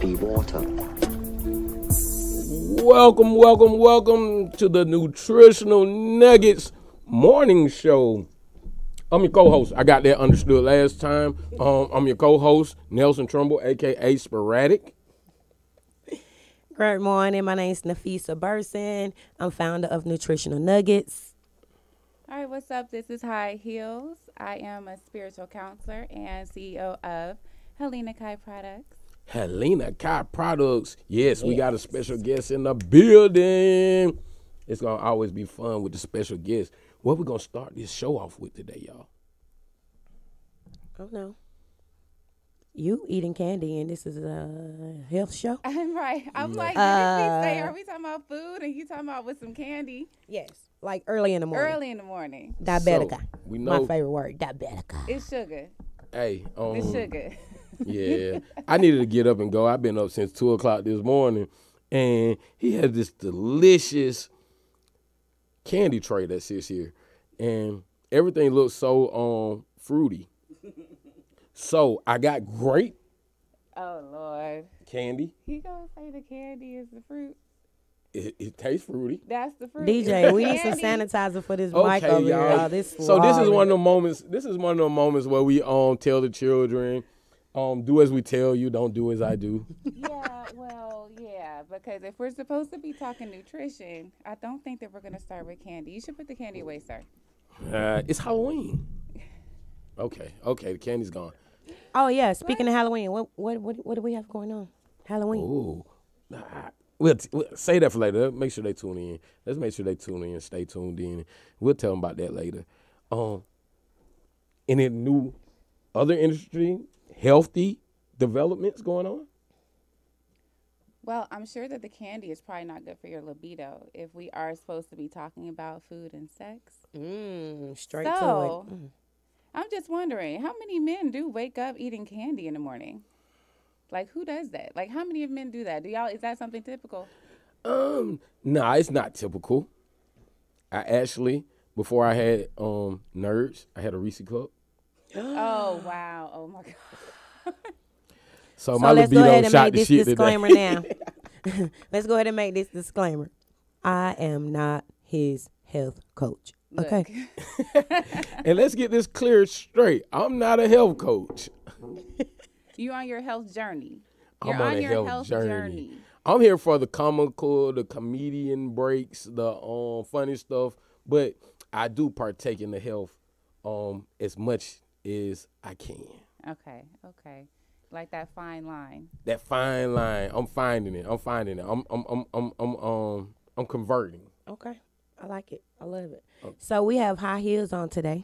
be water. Welcome to the Nutritional Nuggets morning show. I'm your co-host. I got that understood last time. I'm your co-host, Nelson Trumbull, a.k.a. Sporadic. Good morning. My name is Nafisa Burson. I'm founder of Nutritional Nuggets. All right, what's up? This is High Heels. I am a spiritual counselor and CEO of Helena Kai Products. Helena Kai Products. Yes, we got a special guest in the building. It's going to always be fun with the special guest. What we going to start this show off with today, y'all? Oh, no. You eating candy, and this is a health show? I'm right. I'm like, are we talking about food and you talking about with some candy? Yes, like early in the morning. Early in the morning. Diabetica. So, we know, my favorite word, diabetica. It's sugar. Hey, It's sugar. Yeah, I needed to get up and go. I've been up since 2 o'clock this morning, and he has this delicious candy tray that sits here, and everything looks so fruity. So I got great candy. He gonna say the candy is the fruit. It tastes fruity. That's the fruit. DJ, we need some sanitizer for this mic over here, y'all. This is one of the moments. This is one of the moments where we tell the children, do as we tell you, don't do as I do. Yeah, because if we're supposed to be talking nutrition, I don't think that we're gonna start with candy. You should put the candy away, sir. It's Halloween. Okay, the candy's gone. Oh yeah, speaking of Halloween, what do we have going on? Halloween. Ooh. We'll say that for later. Make sure they tune in. Let's make sure they tune in. Stay tuned in. We'll tell them about that later. Any new other industry, healthy developments going on? Well, I'm sure that the candy is probably not good for your libido if we are supposed to be talking about food and sex. Straight to it. I'm just wondering, how many men do wake up eating candy in the morning? Like, who does that? Like, how many of men do that? Is that something typical? Nah, it's not typical. I actually, before I had Nerds, I had a Reese cup. Oh, wow. Oh, my God. So my let's go libido ahead and shot make the this shit disclaimer today. now. Let's go ahead and make this disclaimer. I am not his health coach. Look. Okay. And let's get this clear straight. I'm not a health coach. You on your health journey. I'm on your health journey. I'm here for the comical, the comedian breaks, the funny stuff, but I do partake in the health as much as I can. Okay. Like that fine line. That fine line. I'm finding it. I'm converting. Okay. I like it. I love it. Okay. So we have High Heels on today.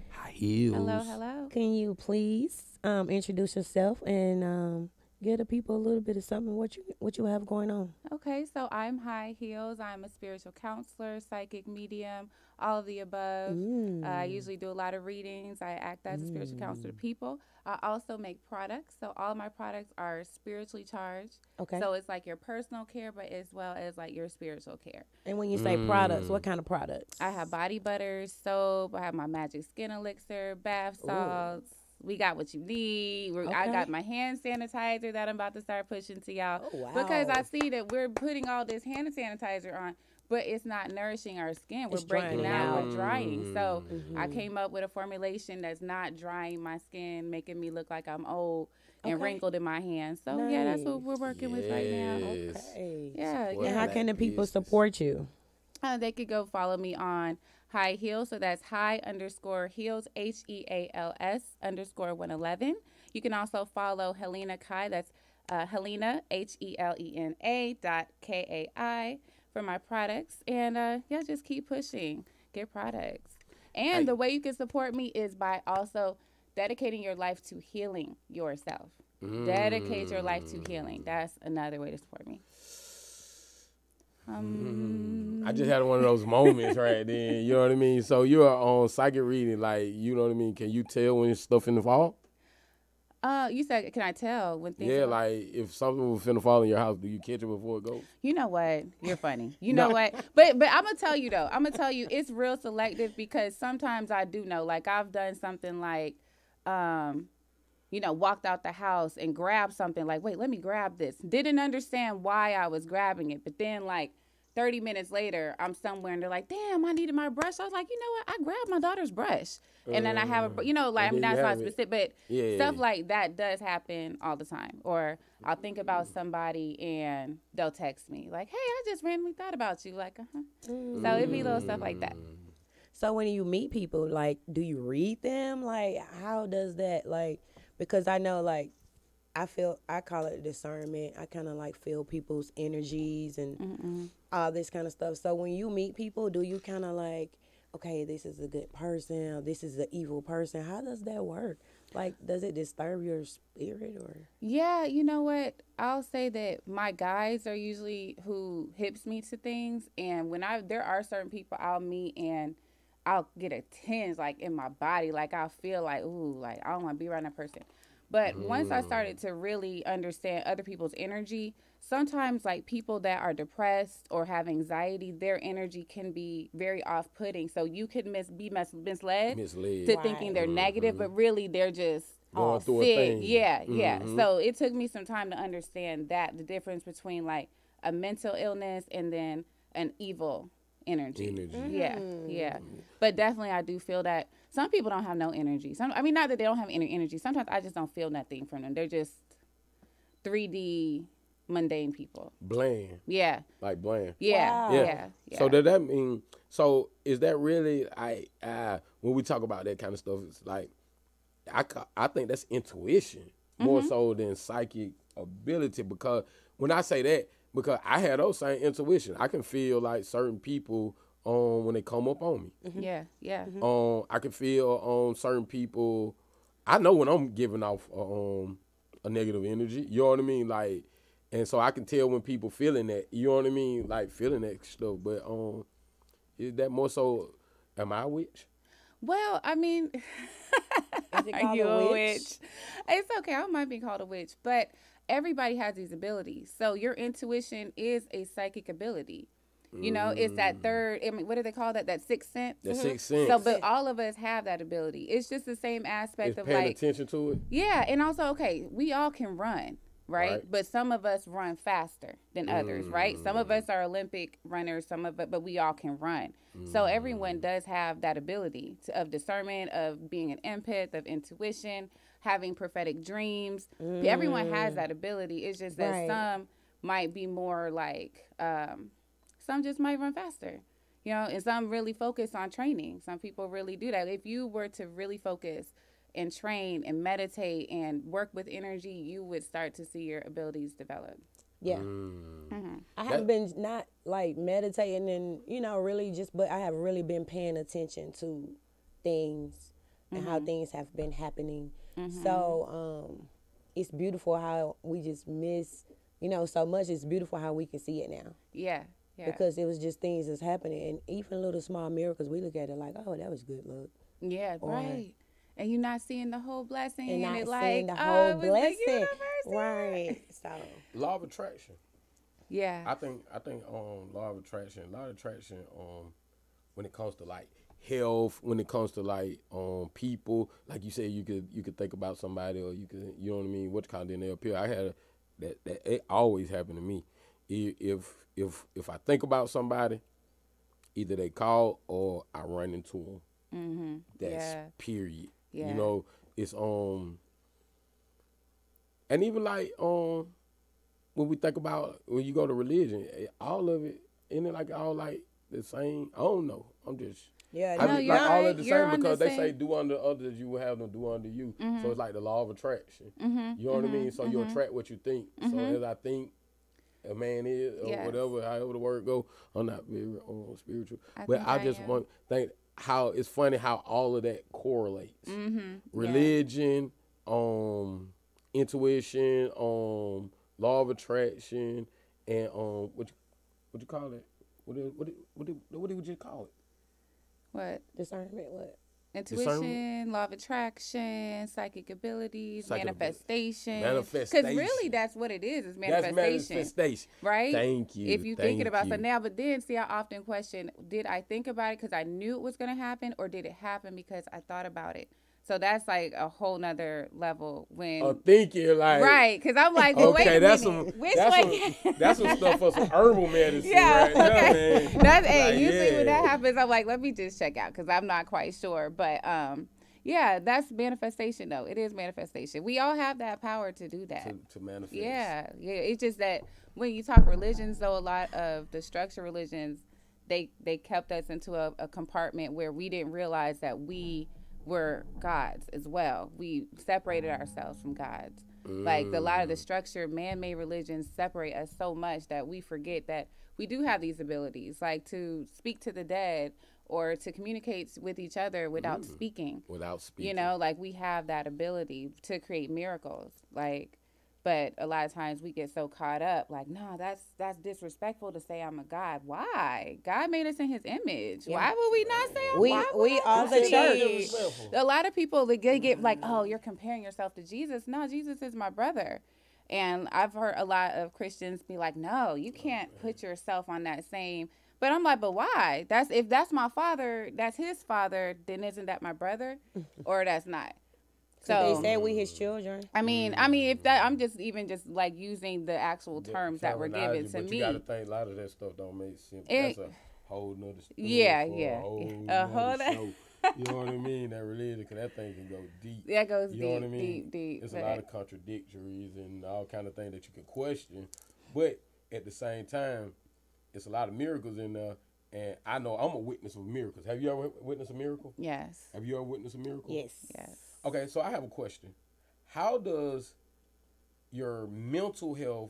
High Heels. Hello. Can you please introduce yourself and give the people a little bit of something what you have going on? Okay, so I'm High Heels. I'm a spiritual counselor, psychic medium, all of the above. I usually do a lot of readings. I act as a spiritual counselor to people. I also make products. So all of my products are spiritually charged. Okay. So it's like your personal care, but as well as like your spiritual care. And when you say products, what kind of products? I have body butters, soap. I have my magic skin elixir, bath salts. Ooh. We got what you need. I got my hand sanitizer that I'm about to start pushing to y'all. Oh, wow. Because I see that we're putting all this hand sanitizer on, but it's not nourishing our skin. We're breaking down. We're drying. So I came up with a formulation that's not drying my skin, making me look like I'm old and wrinkled in my hands. So, yeah, that's what we're working with right now. Okay. Yeah. And how can the people support you? They could go follow me on High Heels. So that's high_heels, HEALS_111. You can also follow Helena Kai. That's Helena, HELENA.KAI for my products. And just keep pushing. Get products. And the way you can support me is by also dedicating your life to healing yourself. Dedicate your life to healing. That's another way to support me. I just had one of those moments right then, you know what I mean? So you're on psychic reading, like, you know what I mean? Can you tell when it's stuff in the fall? You said, can I tell when things? Yeah, like if something was finna fall in your house, do you catch it before it goes? You know what? You're funny. You know what? But I'm gonna tell you though. I'm gonna tell you it's real selective because sometimes I do know. Like I've done something like, walked out the house and grabbed something, like, wait, let me grab this. Didn't understand why I was grabbing it. But then, like, 30 minutes later, I'm somewhere and they're like, damn, I needed my brush. I was like, you know what? I grabbed my daughter's brush. And then I have a, like, I mean, that's not specific, but stuff like that does happen all the time. Or I'll think about somebody and they'll text me like, hey, I just randomly thought about you. Like, So it'd be little stuff like that. So when you meet people, like, do you read them? Like, how does that, like, because I know, like, I call it discernment. I kind of, like, feel people's energies and all this kind of stuff. So when you meet people, do you kind of, like, okay, this is a good person or this is an evil person? How does that work? Like, does it disturb your spirit or? Yeah, you know what? I'll say that my guides are usually who hips me to things. And there are certain people I'll meet and I'll get a tinge, like, in my body. Like, I'll feel like, ooh, like, I don't want to be around that person. But once I started to really understand other people's energy, sometimes, like, people that are depressed or have anxiety, their energy can be very off-putting. So you could be misled to thinking they're negative, but really they're just going through sick. a thing. Yeah. So it took me some time to understand that, the difference between, like, a mental illness and then an evil energy. Yeah. But definitely I do feel that some people don't have no energy. Not that they don't have any energy. Sometimes I just don't feel nothing from them. They're just 3D mundane people. Bland. Yeah. Like bland. Yeah. Wow. Yeah. So does that mean, so is that really, when we talk about that kind of stuff, it's like, I think that's intuition more so than psychic ability, because when I say that, because I had those same intuition. I can feel like certain people when they come up on me. Yeah. I can feel on certain people. I know when I'm giving off a negative energy. You know what I mean? Like, and so I can tell when people feeling that. You know what I mean? Like feeling that stuff. But is that more so? Am I a witch? Well, I mean, Is it called you a a witch? witch? It's okay. I might be called a witch, but everybody has these abilities. So your intuition is a psychic ability. You know, it's that third, what do they call that? That sixth sense? That sixth sense. So, but all of us have that ability. It's just the same aspect of paying like. attention to it? Yeah, and also, okay, we all can run, right? But some of us run faster than others, right? Some of us are Olympic runners, but we all can run. So everyone does have that ability of discernment, of being an empath, of intuition, having prophetic dreams. Everyone has that ability. It's just that some might be more like, some just might run faster, you know, and some really focus on training. Some people really do that. If you were to really focus and train and meditate and work with energy, you would start to see your abilities develop. Yeah. I have been not like meditating and, you know, really but I have really been paying attention to things and how things have been happening. So it's beautiful how we just miss, you know, so much. It's beautiful how we can see it now. Yeah. Because it was just things that's happening. And even little small miracles, we look at it like, oh, that was good luck. Yeah, right. And you're not seeing the whole blessing. And not it seeing like, the whole blessing. Right. So. Law of attraction. Yeah. I think law of attraction, when it comes to like health, when it comes to like people, like you said, you could think about somebody, or you could, you know what I mean, what kind, then they appear. I had that it always happened to me. If I think about somebody, either they call or I run into them. That's period. Yeah. You know, it's and even like when we think about when you go to religion, all of it, isn't it like all like the same? I don't know. I'm just all of the same, because they say do unto others, you will have them do unto you. So it's like the law of attraction. You know what I mean? So you attract what you think. So as I think a man is, or whatever, however the word go. I'm not very spiritual, but I just want to think how it's funny how all of that correlates. Religion, intuition, law of attraction, and what you call it? What did you just call it? What? Discernment. What? Intuition, law of attraction, psychic abilities, manifestation. Manifestation. Because really that's what it is manifestation. That's manifestation. Right? Thank you. If you're thinking about something now, but then see, I often question, did I think about it because I knew it was going to happen, or did it happen because I thought about it? So that's like a whole nother level when thinking like right, because I'm like, well, wait a that's minute, that's some stuff for some herbal medicine, yeah, right there, man. That's like, usually when that happens, I'm like, let me just check out because I'm not quite sure, but yeah, that's manifestation though. It is manifestation. We all have that power to do that. To manifest. Yeah. It's just that when you talk religions, though, a lot of the structured religions, they kept us into a compartment where we didn't realize that we were gods as well. We separated ourselves from gods. Like a lot of the structured man-made religions separate us so much that we forget that we do have these abilities, like to speak to the dead or to communicate with each other without speaking. You know, like we have that ability to create miracles. Like, but a lot of times we get so caught up, like, no, that's disrespectful to say I'm a god. Why? God made us in His image. Yeah. Why would we not say we are the church? A lot of people they get like, oh, you're comparing yourself to Jesus. No, Jesus is my brother. And I've heard a lot of Christians be like, no, you can't put yourself on that same. But I'm like, but why? If that's my father, that's his father, then isn't that my brother? Or that's not. So they say we His children. I mean, if that, I'm just like using the actual terms that were given to me. You got to think a lot of that stuff don't make sense. That's a whole nother story. Yeah. A whole show. You know what I mean? That religion, because that thing can go deep. That goes you know what I mean? deep. There's a lot of contradictories and all kind of things that you can question. But at the same time, it's a lot of miracles in there. And I know I'm a witness of miracles. Have you ever witnessed a miracle? Yes. Have you ever witnessed a miracle? Yes. Okay, so I have a question. How does your mental health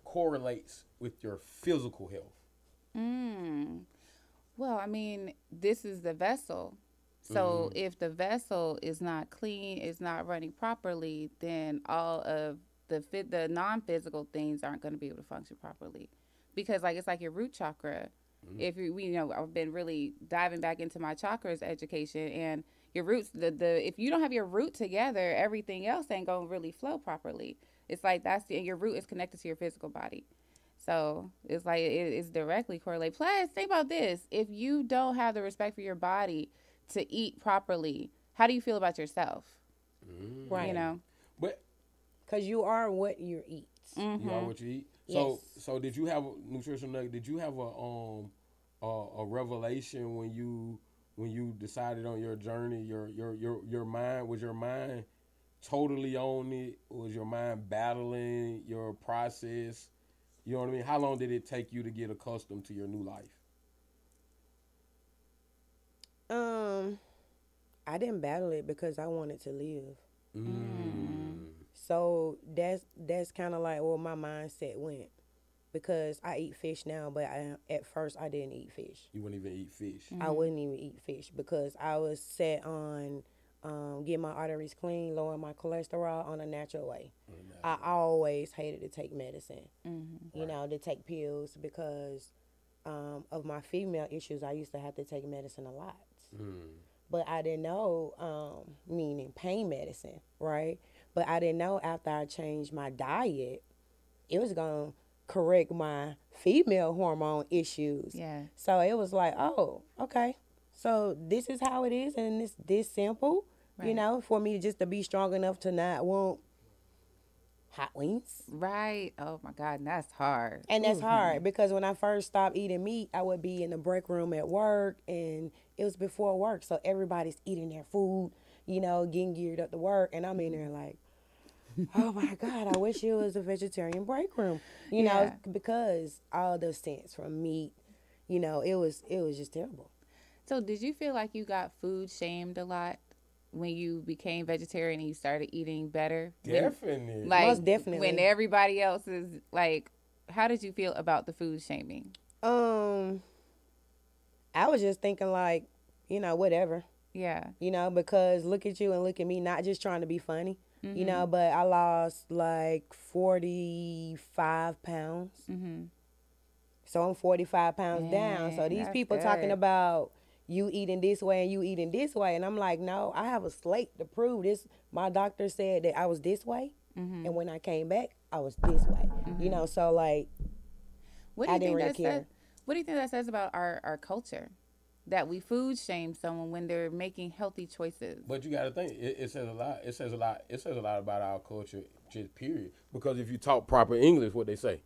correlates with your physical health? Well, I mean, this is the vessel. So if the vessel is not clean, is not running properly, then all of the non-physical things aren't going to be able to function properly. Because it's like your root chakra. If I've been really diving back into my chakras education, and your roots, if you don't have your root together, everything else ain't gonna really flow properly. It's like your root is connected to your physical body. So it's like it's directly correlated. Plus, think about this: if you don't have the respect for your body to eat properly, how do you feel about yourself? Right. You know, but because you are what you eat. You are what you eat. Yes. So did you have a nutritional nugget? Did you have a revelation when you decided on your journey? Your mind, was your mind totally on it? Was your mind battling your process? You know what I mean? How long did it take you to get accustomed to your new life? I didn't battle it because I wanted to live. So that's kind of like where my mindset went, because I eat fish now, but at first I didn't eat fish. You wouldn't even eat fish? I wouldn't even eat fish because I was set on getting my arteries clean, lowering my cholesterol on a natural way. I always hated to take medicine, to take pills because of my female issues. I used to have to take medicine a lot. But I didn't know, meaning pain medicine, right? But I didn't know after I changed my diet, it was going to correct my female hormone issues. Yeah. So it was like, oh, okay. So this is how it is, and it's this simple, for me just to be strong enough to not want hot wings. Right. Oh, my God. And that's hard. And that's hard because when I first stopped eating meat, I would be in the break room at work, and it was before work. So everybody's eating their food, getting geared up to work. And I'm in there like, oh, my God, I wish it was a vegetarian break room, because all the scents from meat, it was just terrible. So did you feel like you got food shamed a lot when you became vegetarian and you started eating better? Definitely. Most definitely. When everybody else is like, how did you feel about the food shaming? I was just thinking like, whatever. Yeah. Because look at you and look at me, not just trying to be funny, but I lost like 45 pounds. So I'm 45 pounds down. So these people talking about you eating this way and you eating this way. And I'm like, no, I have a slate to prove this. My doctor said that I was this way. And when I came back, I was this way. So like, I didn't really care. What do you think that says about our culture? that we food shame someone when they're making healthy choices. But you got to think, it says a lot. It says a lot. It says a lot about our culture, just period. Because if you talk proper English, what they say.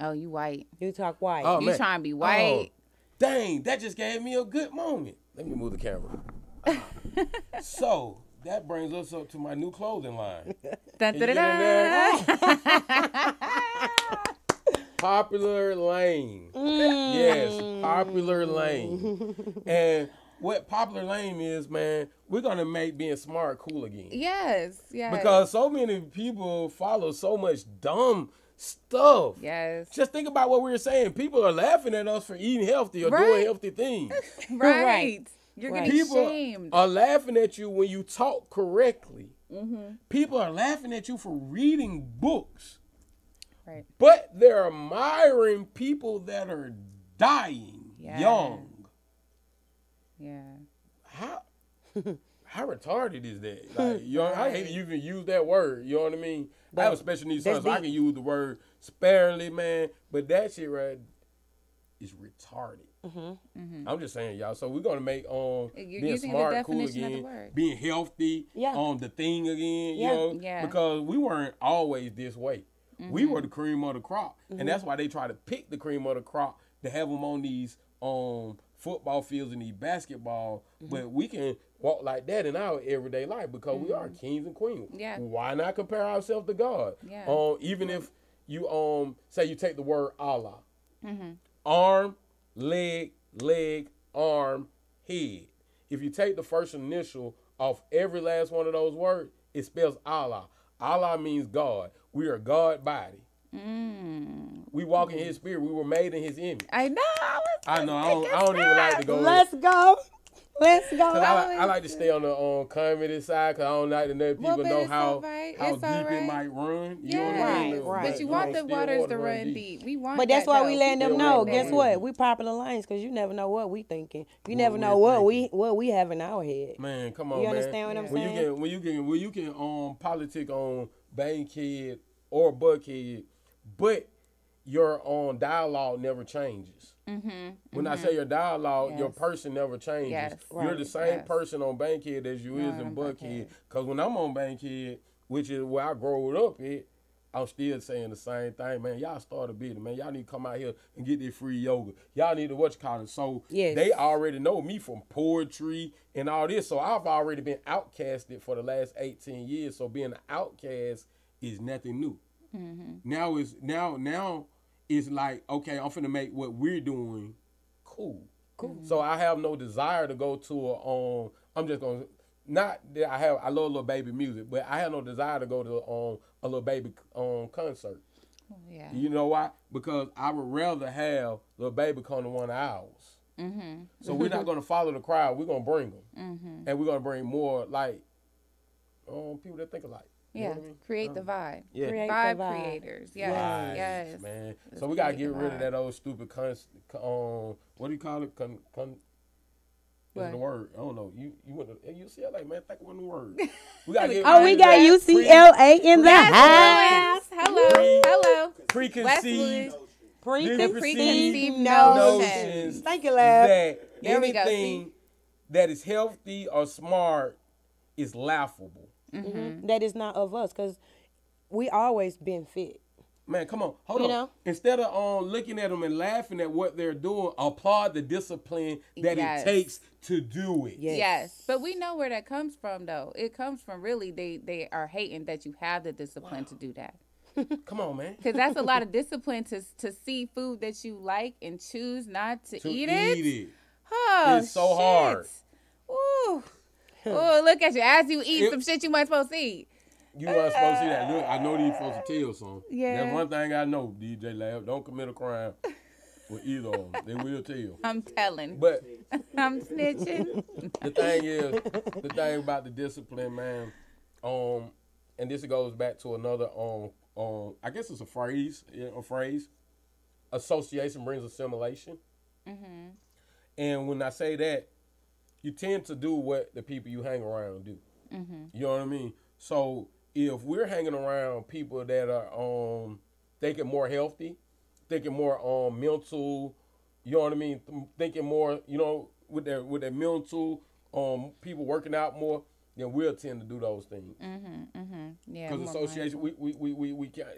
Oh, you white. You talk white. Oh, You man. trying to be white. Oh, dang, that just gave me a good moment. Let me move the camera. So that brings us up to my new clothing line. Dun, Can you dun, get in dun, there? dun. Popular Lane. Yes, Popular Lane. And what Popular Lane is, man, we're going to make being smart cool again. Yes, yes. Because so many people follow so much dumb stuff. Yes. Just think about what we were saying. People are laughing at us for eating healthy or Right. doing healthy things. Right. Right. You're Right. getting People shamed. are laughing at you when you talk correctly. Mm-hmm. People are laughing at you for reading books. Right. But they're admiring people that are dying Yes. young. Yeah. How retarded is that? Like, you know, I hate to even use that word. You know what I mean? I have a special needs son, so I can use the word sparingly, man. But that shit right is retarded. I'm just saying, y'all. So we're gonna make You're being using the smart, cool definition of the again, word. being healthy, Yeah. the thing again. Yeah. You know, Yeah. because we weren't always this way. We were the cream of the crop, and that's why they try to pick the cream of the crop to have them on these football fields and these basketball. But we can walk like that in our everyday life because we are kings and queens. Yeah. Why not compare ourselves to God? Yeah. Even if you say you take the word Allah, arm, leg, arm, head. If you take the first initial off every last one of those words, it spells Allah. Allah means God. We are God body. We walk in His spirit. We were made in His image. I know. I know. I don't even like to go. Let's go. Let's go. Cause I like to stay on the comedy side because I don't like to let people know it's how all right. how It's deep all it right. might run. You know Yeah. what I mean? Right. But you know, want the still waters water to run deep. We want But that's that, why though. we letting them Still know. want Guess that. what? We popular lanes because you never know what we thinking. You What never we know thinking. what we have in our head. Man, come on, You man. understand what I'm when saying? when you can politic on Bankhead or Buckhead, but your dialogue never changes. When I say your dialogue, your Yes. person never changes. Yes. You're the Right. same Yes. person on Bankhead as you is on in Buckhead. Buckhead. Because when I'm on Bankhead, which is where I grew up at, I'm still saying the same thing, man. Y'all start a business, man. Y'all need to come out here and get this free yoga. Y'all need to So Yes. they already know me from poetry and all this. So I've already been outcasted for the last 18 years. So being an outcast is nothing new. Now it's like, okay, I'm finna make what we're doing cool. So I have no desire to go to I'm just gonna not that I love Lil Baby music, but I have no desire to go to a Lil Baby concert. Yeah. You know why? Because I would rather have Lil Baby come to one of ours. So we're not gonna follow the crowd. We're gonna bring them, and we're gonna bring more like people that think alike. You know Yeah. what I mean? Create the vibe. Yeah. Create the Vibe vibe. creators. Yes. Right, Yes. man. Let's So we gotta create get the rid of vibe. that old stupid what do you call it? What's the word? I don't know. You went to UCLA, man. Think of one word. We gotta get Oh, rid we of got that UCLA in the Yes, house. hello. preconceived Preconceived notions Thank you, love. that There we go, anything that is healthy or smart is laughable. That is not of us because we always been fit. Man, come on. Hold You on. know? Instead of looking at them and laughing at what they're doing, applaud the discipline that Yes. it takes to do it. Yes. Yes, but we know where that comes from, though. It comes from really they are hating that you have the discipline to do that. Come on, man. Because that's a lot of discipline to see food that you like and choose not to eat it. Oh, It's so hard. Ooh. Oh, look at you. As you eat some shit you weren't supposed to eat. You weren't supposed to see that. Look, I know these supposed to tell some. Yeah. That's one thing I know, DJ Lab. Don't commit a crime with either of them. They will tell. I'm telling. But I'm snitching. the thing about the discipline, man, and this goes back to another, I guess it's a phrase. Association brings assimilation. And when I say that, you tend to do what the people you hang around do. You know what I mean? So if we're hanging around people that are thinking more healthy, thinking more mental, you know what I mean? Thinking more, with their mental, people working out more, then we'll tend to do those things. Yeah. Because association, we can't,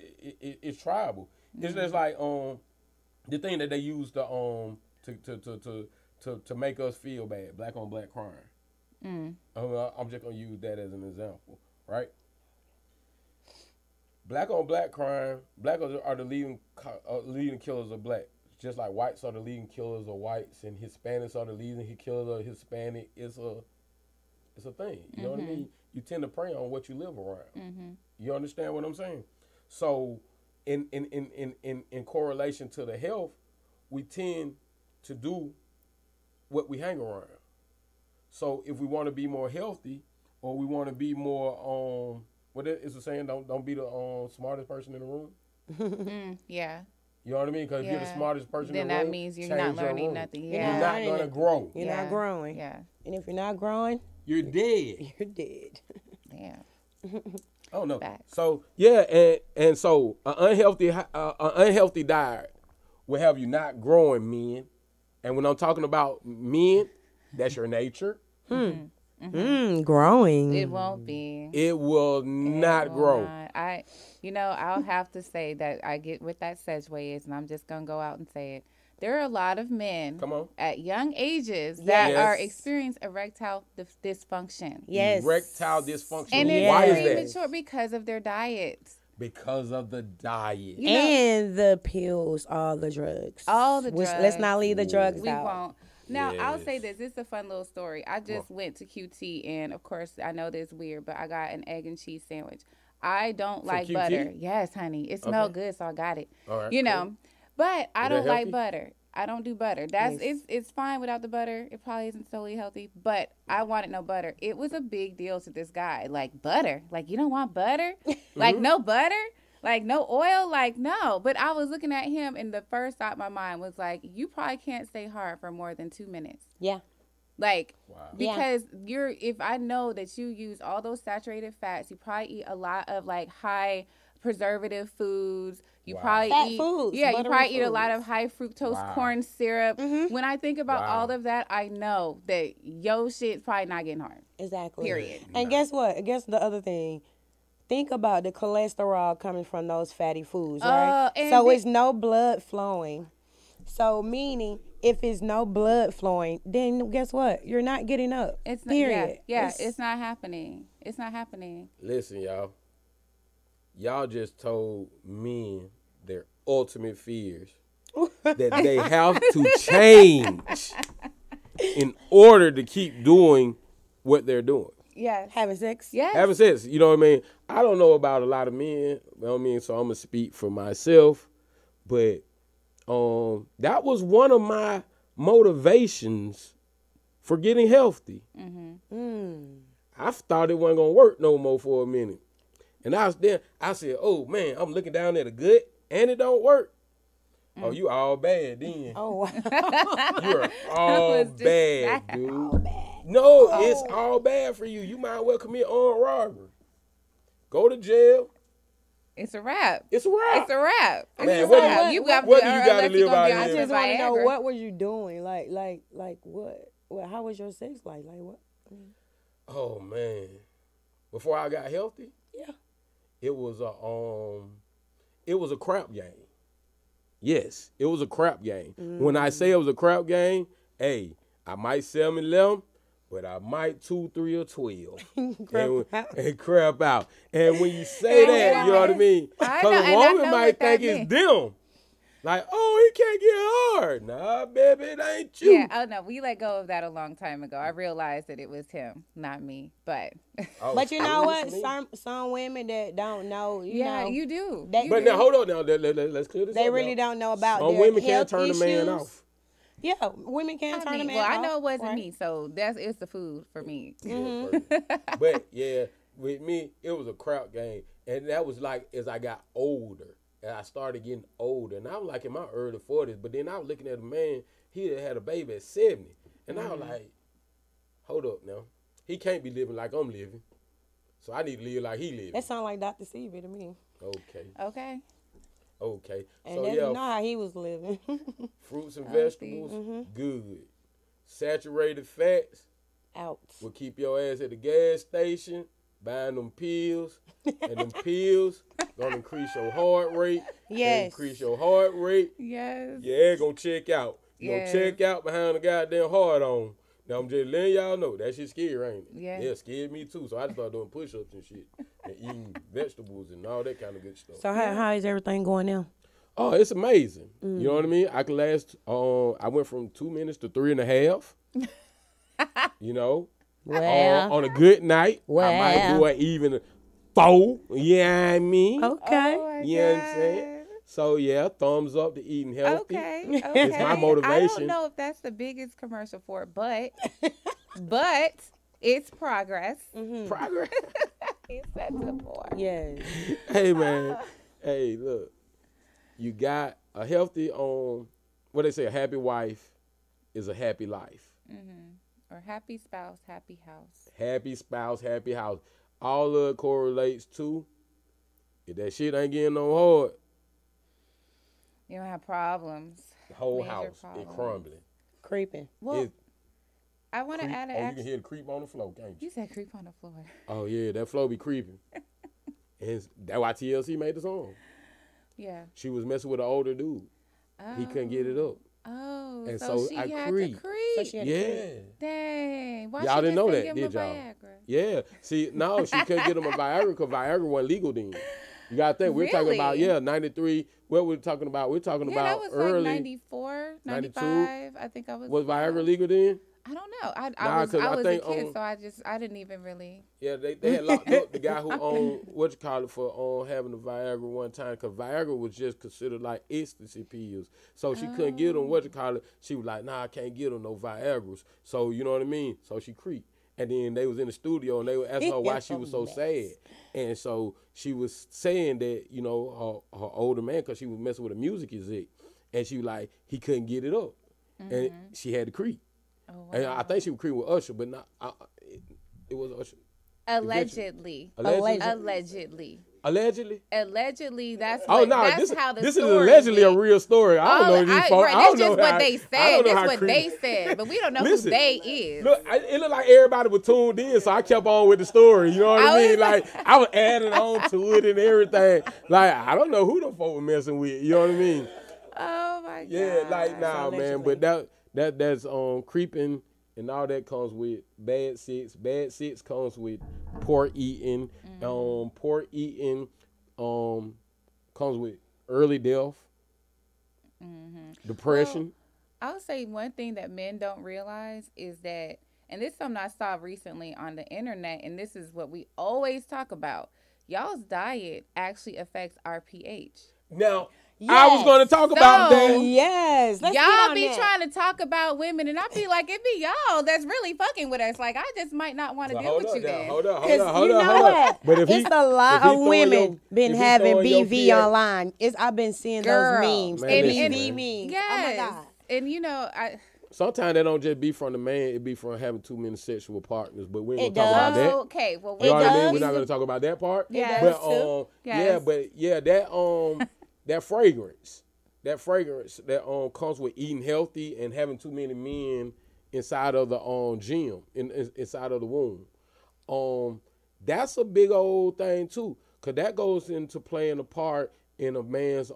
it's tribal. It's just like the thing that they use to make us feel bad, black on black crime. I'm just gonna use that as an example, right? Black on black crime, black are the leading killers of black. Just like whites are the leading killers of whites, and Hispanics are the leading killers of Hispanic. It's a thing. You know what I mean? You tend to prey on what you live around. You understand what I'm saying? So, in correlation to the health, we tend to do what we hang around. So, if we want to be more healthy, or we want to be more what is the saying? Don't be the smartest person in the room. Yeah. You know what I mean? Because if you're the smartest person in the room, then that means you're not learning nothing. Yeah. You're not going to grow. You're not growing. Yeah. And if you're not growing, you're dead. You're dead. Yeah. Oh no. Facts. So yeah, and so an unhealthy diet will have you not growing, men. And when I'm talking about men, that's your nature. Growing. It won't be. It will not grow. I'll have to say that I get what that segue is, and I'm just gonna go out and say it. There are a lot of men at young ages that are experiencing erectile dysfunction. Yes. Erectile dysfunction. And why is it's that? premature because of their diet. Because of the diet. And the pills, all the drugs. Drugs. Let's not leave the drugs out. We won't. Now, I'll say this. It's a fun little story. I just went to QT, and, of course, I know this is weird, but I got an egg and cheese sandwich. I don't like QT? butter. Yes, honey. It smelled good, so I got it. All right, know. But I don't like healthy? butter. I don't do butter. It's fine without the butter. It probably isn't solely healthy, but I wanted no butter. It was a big deal to this guy. Like, butter? Like, you don't want butter? Like, no butter? Like, no oil? Like, no. But I was looking at him, and the first thought in my mind was like, you probably can't stay hard for more than 2 minutes. Yeah. Like, because if I know that you use all those saturated fats, you probably eat a lot of, like, high preservative foods. You probably eat foods, you probably eat a foods. lot of high fructose corn syrup. When I think about all of that, I know that your shit's probably not getting hard. Exactly. Period. And guess what? Guess the other thing. Think about the cholesterol coming from those fatty foods, right? So it's no blood flowing. So meaning, if it's no blood flowing, then guess what? You're not getting up. It's not, period. it's not happening. It's not happening. Listen, y'all. Y'all just told men their ultimate fears that they have to change in order to keep doing what they're doing. Yes. Having sex? Yes. Having sex, you know what I mean? I don't know about a lot of men, you know what I mean? So I'm going to speak for myself. But that was one of my motivations for getting healthy. I thought it wasn't going to work no more for a minute. And I said, oh, man, I'm looking down at the good, and it don't work. Oh, you all bad then. Oh, wow. You're all bad, dude. All bad. No, it's all bad for you. You might as well commit armed robbery. Go to jail. It's a wrap. It's a wrap. It's a wrap. Man, what do you got to live out I here? just want to know, what were you doing? Like what? How was your sex like? Like what? Oh, man. Before I got healthy? Yeah. It was a crap game. Yes, it was a crap game. When I say it was a crap game, hey, I might 7-11, but I might 2, 3, or 12 and crap out. And when you say that, you know what I mean? Because a woman might think it's them. Like, oh, he can't get hard. Nah, baby, it ain't you. Yeah, oh no, we let go of that a long time ago. I realized that it was him, not me. But but you know what? Some women that don't know, you know, you do. But now, hold on now. Let's clear this up. They really don't know about some their women health can't turn issues. a man off. Yeah, women can't turn a man off. I know it wasn't me, so it's the food for me. But yeah, with me, it was a crap game. And that was like as I got older. And I started getting older. And I was like in my early 40s. But then I was looking at a man, he had a baby at 70. And I was like, hold up now. He can't be living like I'm living. So I need to live like he living. That sounds like Dr. Seaver to me. Okay. And that's not how he was living. Fruits and vegetables, good. saturated fats Out. will keep your ass at the gas station buying them pills, and them pills gonna increase your heart rate. Yes. Increase your heart rate. Yes. Yeah, gonna check out. You Yes. gonna check out behind the goddamn hard on. Now I'm just letting y'all know that shit scary, ain't it? Yeah. Yeah, scared me too. So I just started doing push-ups and shit, and eating vegetables and all that kind of good stuff. So how is everything going now? Oh, it's amazing. You know what I mean? I can last. I went from 2 minutes to 3.5. You know, Well, on a good night, I might do it even 4. Yeah, I mean, okay. Oh you know what I'm saying? So yeah, thumbs up to eating healthy. Okay. It's my I motivation. don't know if that's the biggest commercial for it, but it's progress. Progress. He said support. Yes. Hey man, hey look, you got a healthy what they say, a happy wife is a happy life. Or happy spouse, happy house. Happy spouse, happy house. All of it correlates to if that shit ain't getting no hard, You don't have problems. the whole Major house problems. is crumbling. Creeping. Well, I want to add You an can hear the creep on the floor, can't you? You said creep on the floor. Oh yeah, that floor be creeping. And that's why TLC made the song. Yeah. She was messing with an older dude. He couldn't get it up. Oh, And so so she I had creep. to creep. So she had to Yeah. Dang. Why Y'all she didn't know just that, give him did a y'all? Viagra? Yeah. See, no, she couldn't get him a Viagra because Viagra wasn't legal then. You got to think. We're talking about, Really? 93. What we're talking about? We're talking Yeah, about that was early. like 94, 92? 95. I think I was. Was Viagra legal then? I don't know. I Nah, was 'cause I a think, kid, so I didn't even really. Yeah, they had locked up the guy who owned, for having the Viagra one time, because Viagra was just considered like ecstasy pills. So she couldn't get him, she was like, nah, I can't get him no Viagras. So, you know what I mean? So she creeped. And then they was in the studio, and they were asking her why she was so sad. And so she was saying that, you know, her older man, because she was messing with a music exec, and she was like, he couldn't get it up. And she had to creep. Oh, wow. And I think she would creep with Usher, but not. It was Usher. Allegedly. Allegedly. Allegedly, that's Oh what, no! that's how the this is story allegedly a went. real story. I don't know these folks. Right, I don't that's know just how, what they I said. don't know That's how what creepy- they said, but we don't know Listen, who they is. Look, it looked like everybody was tuned in, so I kept on with the story. You know what I mean? Like I was adding on to it and everything. Like I don't know who the folk were messing with. You know what I mean? Oh my god. Yeah, like nah, man. allegedly. But that's creeping. And all that comes with bad sex. Bad sex comes with poor eating. Poor eating comes with early death, depression. Well, I'll say one thing that men don't realize is that, and this is something I saw recently on the internet, and this is what we always talk about. Y'all's diet actually affects our pH. Now, I was going to talk about that. Yes. Let's get Y'all on be that. trying to talk about women, and I be like, it be y'all that's really fucking with us. Like, I just might not want to Well, deal with you then. Hold up. You know what? But if It's a lot of women been having BV pH online. I've been seeing Girl. those memes. Man, And listen, BV man. memes. Yes. Oh my God. And you know, sometimes that don't just be from the man, it be from having too many sexual partners. But we ain't It going to talk about that. okay, well, You know what I mean? does. We're not going to talk about that part. Yes. But too. Yes. that fragrance that comes with eating healthy and having too many men inside of the gym, inside of the womb. That's a big old thing too, cause that goes into playing a part in a man's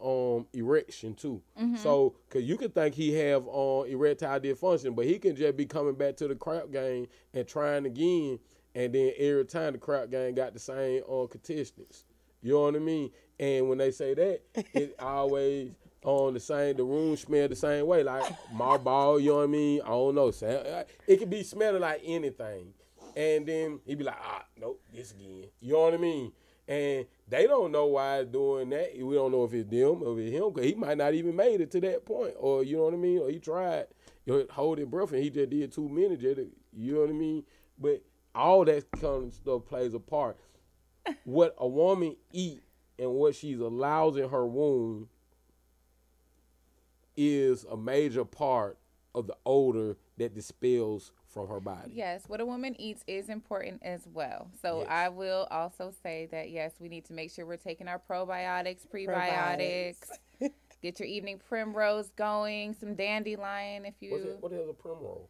erection too. So, cause you could think he have erectile dysfunction, but he can just be coming back to the crap game and trying again, and then every time the crap game got the same contestants. You know what I mean? And when they say that, it always on the room smell the same way, like my ball. You know what I mean? I don't know. It could be smelling like anything, and then he be like, nope, this again. You know what I mean? And they don't know why it's doing that. We don't know if it's them or if it's him, because he might not even made it to that point, or you know what I mean? Or he tried, hold his breath, and he just did 2 minutes. You know what I mean? But all that kind of stuff plays a part. What a woman eat and what she allows in her womb is a major part of the odor that dispels from her body. Yes, what a woman eats is important as well. So Yes. I will also say that, yes, we need to make sure we're taking our probiotics, prebiotics. Get your evening primrose going, some dandelion if you... What the hell is a primrose?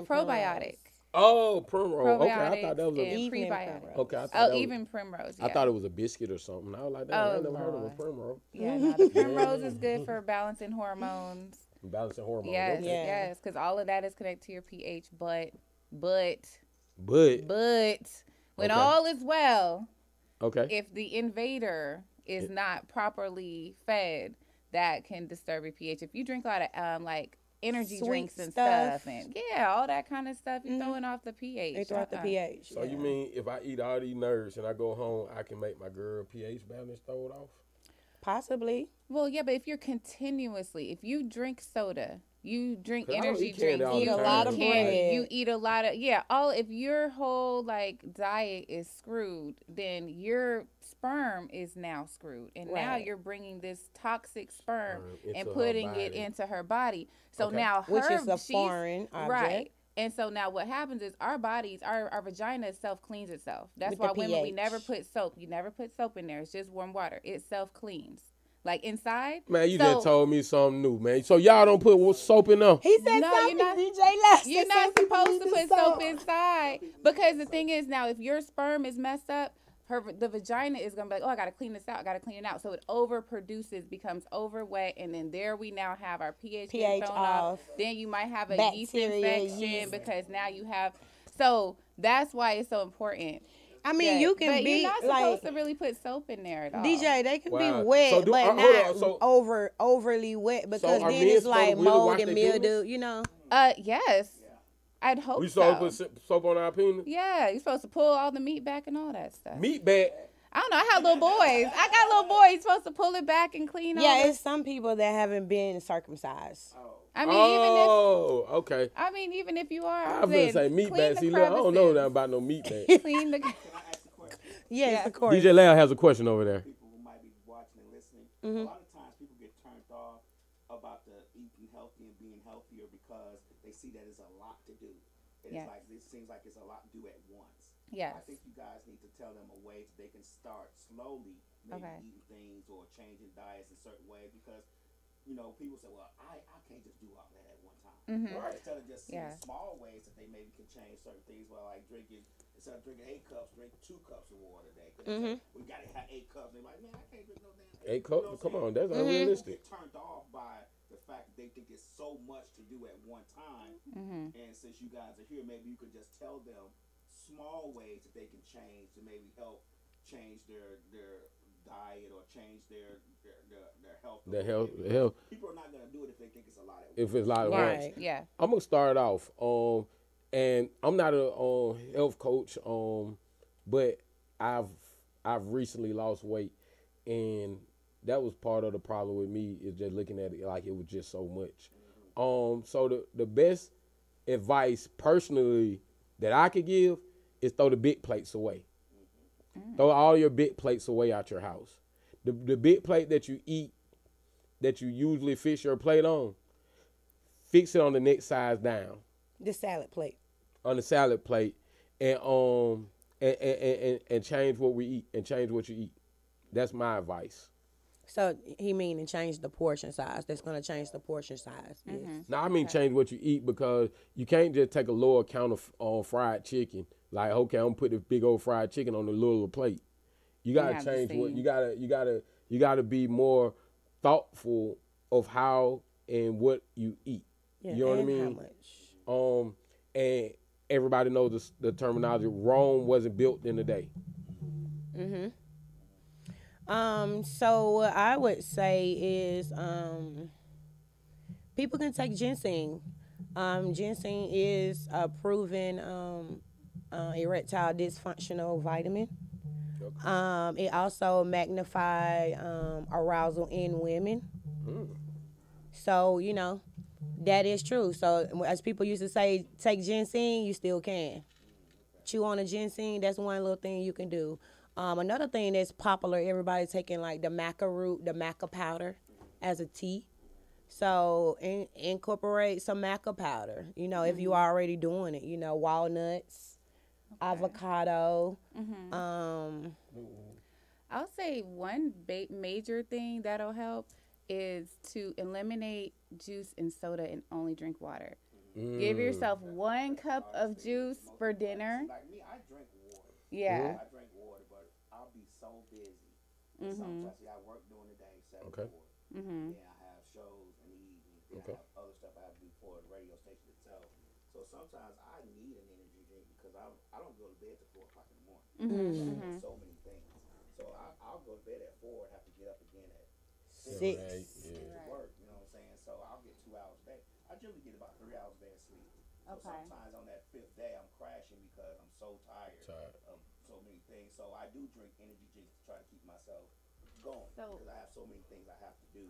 Probiotic. Oh, Primrose. Okay, I Probiotics thought that was a and prebiotic. Okay, I thought Oh, that even Primrose. Yeah. I thought it was a biscuit or something. I was like, damn, I ain't never heard of a Lord. Primrose. Yeah, no, the Primrose is good for balancing hormones. Balancing hormones. Yes, Okay. yes, because all of that is connected to your pH. But when all is well, if the invader is not properly fed, that can disturb your pH. If you drink a lot of like energy drinks and stuff and all that kind of stuff, you're throwing off the pH. They throw off the pH. So you mean if I eat all these nerds and I go home, I can make my girl pH balance throw it off? Possibly. Well, yeah, but if you're if you drink soda, you drink energy drinks, you eat a lot of bread, you eat a lot of if your whole like diet is screwed, then your sperm is now screwed, and now you're bringing this toxic sperm and putting it into her body. So now which is a foreign object. Right. And so now what happens is our bodies, our vagina self-cleans itself. That's why women, we never put soap. You never put soap in there. It's just warm water. It self-cleans. Like inside. Man, you just told me something new, man. So y'all don't put soap in there? He said no, something, DJ. You're not supposed to put soap inside. Because the thing is now, if your sperm is messed up, the vagina is going to be like, oh, I got to clean this out. I got to clean it out. So it overproduces, becomes over wet. And then there we now have our pH thrown off. Then you might have a yeast infection because now you have. So that's why it's so important. I mean, you can be you're not supposed to really put soap in there at all. DJ, they can be wet, but not overly wet because then it's like mold and mildew, you know? Yes. I'd hope so. We supposed to put soap on our penis? Yeah, you're supposed to pull all the meat back and all that stuff. Meat back? I don't know. I have little boys. I got little boys. You're supposed to pull it back and clean all Yeah, it's some people that haven't been circumcised. I mean, even if you are. I was going to say meat back. See, look, I don't know nothing about no meat back. Clean the... Can I ask a question? Yes, of course. DJ Loud has a question over there. People who might be watching and listening, a lot of times people get turned off about the eating healthy and being healthier because they see that it's a lot to do. And it's like, it seems like it's a lot to do at once. Yes. I think you guys need to tell them a way so they can start slowly maybe eating things or changing diets in certain ways because, you know, people say, well, I can't just do all that at one time. Or instead of just seeing small ways that they maybe can change certain things, well, like instead of drinking 8 cups, drink 2 cups of water a day. We got to have 8 cups. They're like, man, I can't drink no damn 8 cups? Come on, that's unrealistic. Get turned off by the fact that they think it's so much to do at one time. And since you guys are here, maybe you could just tell them small ways that they can change to maybe help change their diet or change their health. Their health. People are not going to do it if they think it's a lot at once. If it's a lot at once. Yeah. I'm going to start off. And I'm not a health coach, but I've recently lost weight, and that was part of the problem with me is just looking at it like it was just so much. So the best advice personally that I could give is throw the big plates away. Throw all your big plates away out your house. The big plate that you eat, that you usually fix your plate on, fix it on the next size down. The salad plate. On the salad plate, and change what we eat and change what you eat. That's my advice. So he mean and change the portion size. That's going to change the portion size. Yes. Now I mean change what you eat because you can't just take a lower count on fried chicken. Like okay, I'm gonna put this big old fried chicken on the little plate. You gotta change what you gotta be more thoughtful of how and what you eat. Yeah, you know what I mean? How much? And everybody knows the terminology. Rome wasn't built in a day. So what I would say is people can take ginseng. Ginseng is a proven erectile dysfunctional vitamin. It also magnifies arousal in women. So, you know, that is true. So as people used to say, take ginseng, you still can. Chew on a ginseng, that's one little thing you can do. Another thing that's popular, everybody's taking like the maca root, the maca powder as a tea. So incorporate some maca powder, you know, if you're already doing it, you know, walnuts, avocado. I'll say one major thing that'll help is to eliminate juice and soda and only drink water. Give yourself 1 cup of juice for dinner. Like me, I drink water. Yeah. I drink water, but I'll be so busy. Sometimes I work during the day, 7 to 4. Then I have shows in the evening. Then I have other stuff I have to do for the radio station itself. So sometimes I need an energy drink because I don't go to bed till 4 o'clock in the morning. So many things. So I'll go to bed at 4 and have to get up again at 6 to work. You know what I'm saying? So I'll get 2 hours a day. I generally get about 3 hours a day of sleep. So sometimes on that 5th day, I'm crashing because I'm so tired of so many things. So I do drink energy drinks to try to keep myself going because I have so many things I have to do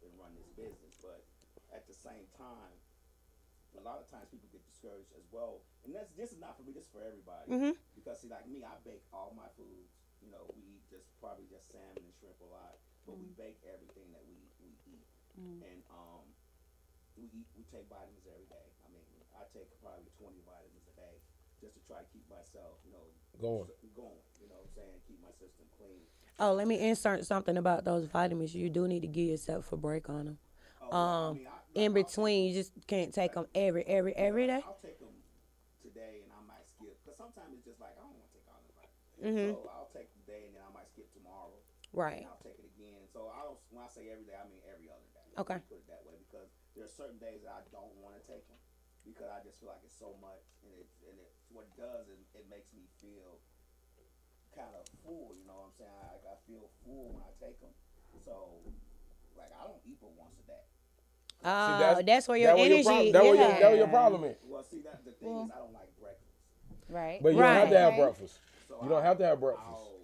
and run this business. But at the same time, a lot of times people get discouraged as well. And this is not for me, this is for everybody. Because see, like me, I bake all my foods. You know, we eat probably just salmon and shrimp a lot, but we bake everything that we eat. And we take vitamins every day. I mean, I take probably 20 vitamins a day just to try to keep myself, going. You know what I'm saying? Keep my system clean. Oh, let me insert something about those vitamins. You do need to give yourself a break on them. In between, you just can't take them every day. I'll take them today and I might skip. Because sometimes it's just like, I don't want to take all the vitamins. So I'll take today and then I might skip tomorrow. Right. And I'll take it again. So when I say every day, I mean every other day. Okay. Put it that way because there are certain days that I don't want to take them because I just feel like it's so much. And what it does is it makes me feel kind of full. You know what I'm saying? I feel full when I take them. So, like, I don't eat but once a day. Oh, that's where your energy. That's where your problem is. Well, see, the thing is, I don't like breakfast. Right. But you don't have to have breakfast. So you don't have to have breakfast. I'll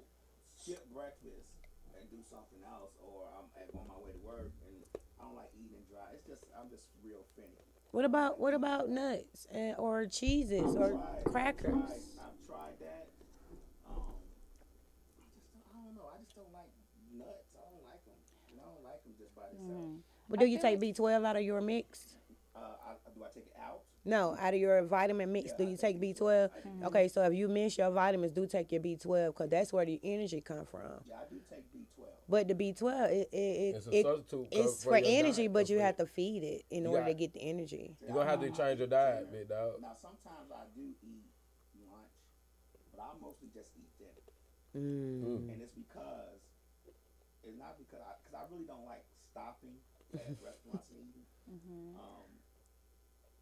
skip breakfast and do something else, or I'm on my way to work, and I don't like eating dry. I'm just real finicky. What about nuts or cheeses or crackers? I've tried that. I don't know. I just don't like nuts. I don't like them. I don't like them just by themselves. But do you take B12 out of your mix? Do I take it out? No, out of your vitamin mix, do you take B12? Okay, so if you miss your vitamins, do take your B12 because that's where the energy come from. Yeah, I do take B12. But the B12, it's a substitute it's for energy, diet, but you have to feed it in order to get the energy. You're going to have to change your diet, big dog. Now, sometimes I do eat lunch, but I mostly just eat dinner. And it's not because I really don't like stopping at restaurants and eating.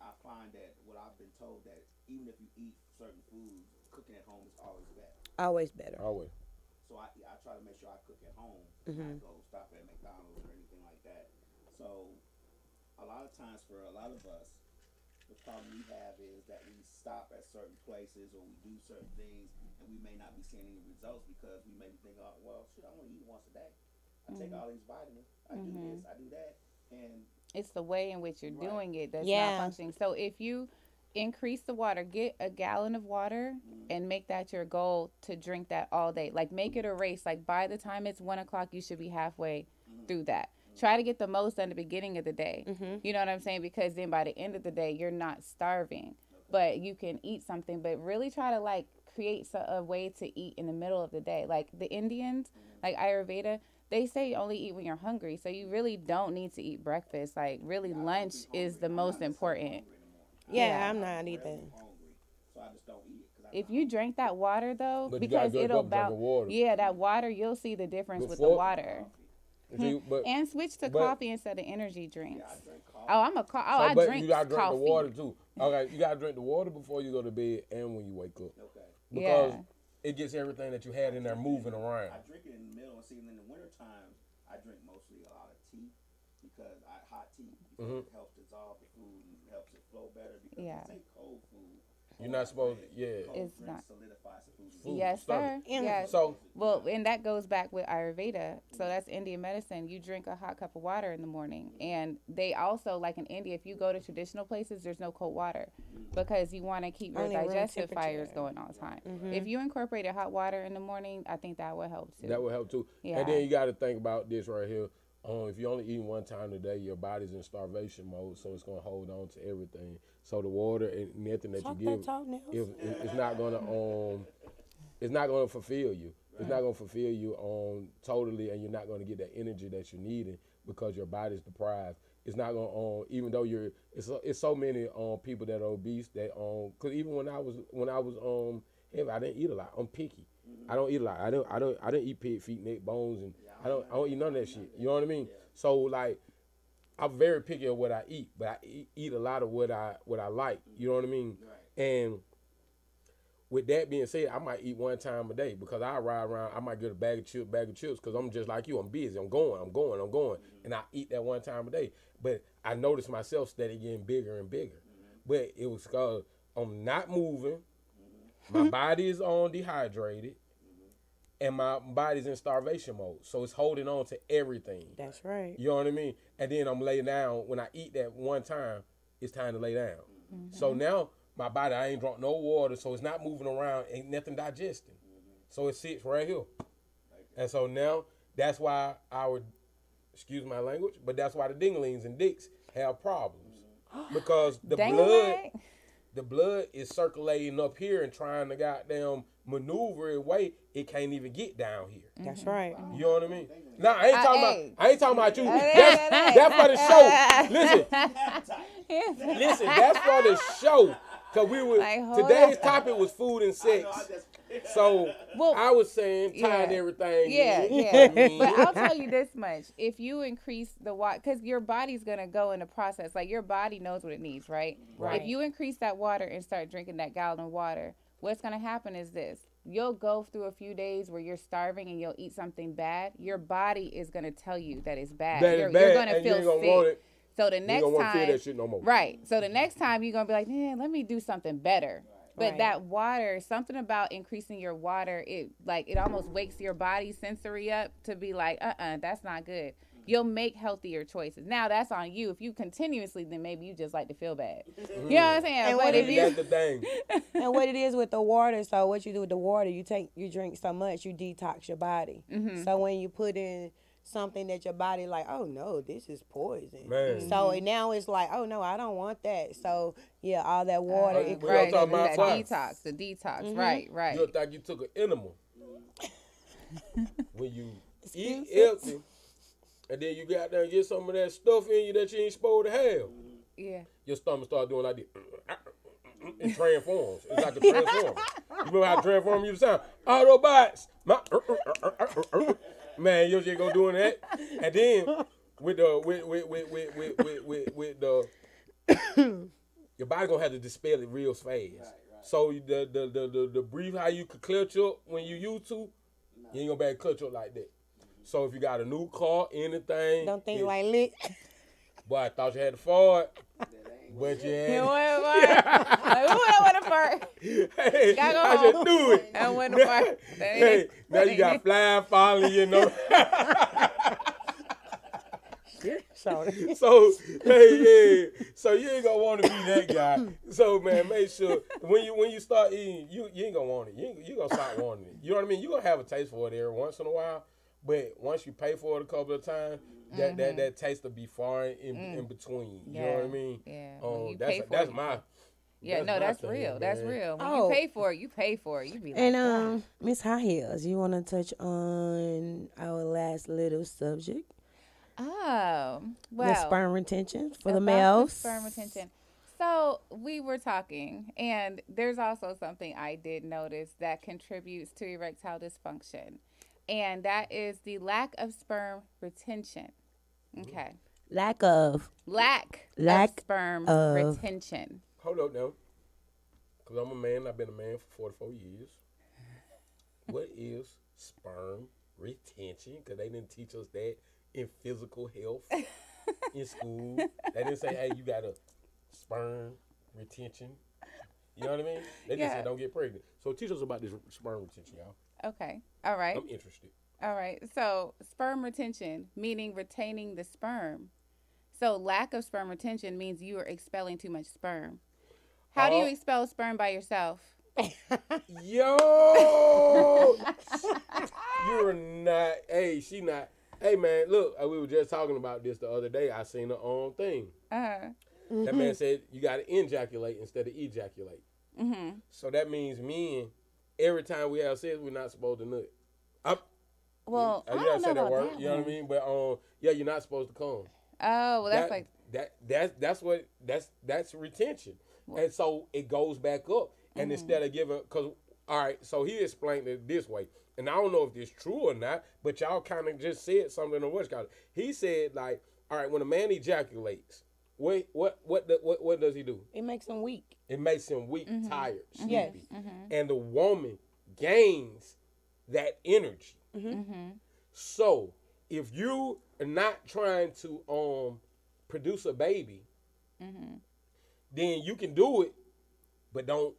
I find that what I've been told that even if you eat certain foods, cooking at home is always better. Always better. Always. So I try to make sure I cook at home. I go stop at McDonald's or anything like that. So a lot of times for a lot of us, the problem we have is that we stop at certain places or we do certain things and we may not be seeing any results because we may think, oh, well, shit, I want to eat once a day. I take all these vitamins. I do this, I do that, and it's the way in which you're doing it that's not functioning. So if you increase the water, get a gallon of water and make that your goal to drink that all day. Like make it a race. Like by the time it's 1 o'clock, you should be halfway through that. Try to get the most done at the beginning of the day. You know what I'm saying? Because then by the end of the day, you're not starving, but you can eat something. But really try to like create a way to eat in the middle of the day. Like the Indians, like Ayurveda, they say only eat when you're hungry. So you really don't need to eat breakfast. Like really lunch is the most important. Yeah, I'm not either. So I just don't eat it. If you drink that water though, but because it'll bounce. Yeah, that water, you'll see the difference with the water. And switch to coffee instead of energy drinks. I drink you gotta drink coffee. the water too. Okay, you gotta drink the water before you go to bed and when you wake up. Okay. Because it gets everything that you had in there moving around. I drink it in the middle, and see, in the wintertime, I drink mostly a lot of tea because hot tea because it helps dissolve the food and helps it flow better. Because if you take cold food, you're not supposed to. It's not solidifies the food. Yes, sir. Yes. So and that goes back with Ayurveda. So that's Indian medicine. You drink a hot cup of water in the morning, and they also like in India, if you go to traditional places, there's no cold water because you want to keep your digestive fires going all the time. If you incorporated hot water in the morning, I think that would help too. That would help too. Yeah. And then you got to think about this right here. If you only eat one time a day, your body's in starvation mode, so it's gonna hold on to everything. So the water and nothing that you give, it's not gonna fulfill you. It's not gonna fulfill you totally, and you're not gonna get that energy that you're needing because your body's deprived. It's not gonna even though it's so many people that are obese that because even when I was heavy, I didn't eat a lot. I'm picky. I don't eat a lot. I don't eat pig feet, neck, bones, and I don't eat none of that shit. You know what I mean? So like, I'm very picky of what I eat, but I eat a lot of what I like. You know what I mean? Right. And with that being said, I might eat one time a day because I ride around. I might get a bag of chips because I'm just like you. I'm busy. I'm going, and I eat that one time a day. But I noticed myself steady getting bigger and bigger. But it was because I'm not moving. My body is dehydrated. And my body's in starvation mode. So it's holding on to everything. That's right. You know what I mean? And then I'm laying down. When I eat that one time, it's time to lay down. So now my body, I ain't drunk no water, so it's not moving around, ain't nothing digesting. So it sits right here. And so now that's why excuse my language, but that's why the dinglings and dicks have problems. Because the blood is circulating up here and trying to goddamn maneuver away. It can't even get down here. That's right. You know what I mean? No, I ain't talking about you. That's for the show. Listen, that's for the show. Cause today's topic was food and sex. So I was saying tying everything. Yeah. But I'll tell you this much: if you increase the water, because your body's gonna go in the process, like your body knows what it needs, right? If you increase that water and start drinking that gallon of water, what's gonna happen is this: you'll go through a few days where you're starving and you'll eat something bad. Your body is gonna tell you that it's bad. You're gonna feel sick. So the next time, that shit no more. Right. So the next time you're gonna be like, man, let me do something better. But that water, something about increasing your water, it almost wakes your body sensory up to be like, that's not good. You'll make healthier choices. Now that's on you. If you continuously, then maybe you just like to feel bad. You know what I'm saying? And that's the thing. And what it is with the water, so what you do with the water, you drink so much, you detox your body. So when you put in something that your body like, oh no, this is poison. Man. So now it's like, oh no, I don't want that. So yeah, all that water. The detox. Right. You look like you took an animal. When you eat healthy, and then you got there and get some of that stuff in you that you ain't supposed to have. Yeah. Your stomach start doing like this. It transforms. It's like a transformer. You remember how transformer used to sound? Autobots. Man, you just go doing that, and then with the your body gonna have to dispel it real fast. Right. So the breathe how you could clutch up when you used to, you ain't gonna be able to clutch up like that. So if you got a new car, anything, don't think like lit. Boy, I thought you had to fart. But you ain't. Who went to fart? Hey, I just knew it. I went to fart. Hey, now you got flying following, you know. Sorry. So, hey, yeah. So you ain't gonna want to be that guy. So, man, make sure when you start eating, you ain't gonna want it. You gonna start wanting it. You know what I mean? You gonna have a taste for it every once in a while, but once you pay for it a couple of times, that taste will be far in between. You know what I mean? Yeah. That's my. Yeah, that's real. That's real. When you pay for it, you pay for it. You be like, and Miss High Heels, you want to touch on our last little subject? Oh, well, the sperm retention for the males. Sperm retention. So we were talking, and there's also something I did notice that contributes to erectile dysfunction, and that is the lack of sperm retention. Okay. Lack of sperm retention. Hold up now, because I'm a man. I've been a man for 44 years. What is sperm retention? Because they didn't teach us that in physical health in school. They didn't say, hey, you got a sperm retention. You know what I mean? They just said don't get pregnant. So teach us about this sperm retention, y'all. Okay. All right. I'm interested. All right. So sperm retention, meaning retaining the sperm. So lack of sperm retention means you are expelling too much sperm. How do you expel sperm by yourself? Yo! You're not. Hey, she not. Hey, man, look, we were just talking about this the other day. I seen the own thing. That man said you got to ejaculate instead of ejaculate. So that means men, every time we have sex, we're not supposed to nut. Well, I you don't know say that about word. that You know what I mean? But yeah, you're not supposed to come. Oh, well, that's retention, and so it goes back up. And instead of giving, because all right, so he explained it this way, and I don't know if this is true or not, but y'all kind of just said something on what's called. He said like, all right, when a man ejaculates, what does he do? It makes him weak. It makes him weak, tired, sleepy, Yes. and the woman gains that energy. So if you are not trying to produce a baby, then you can do it, but don't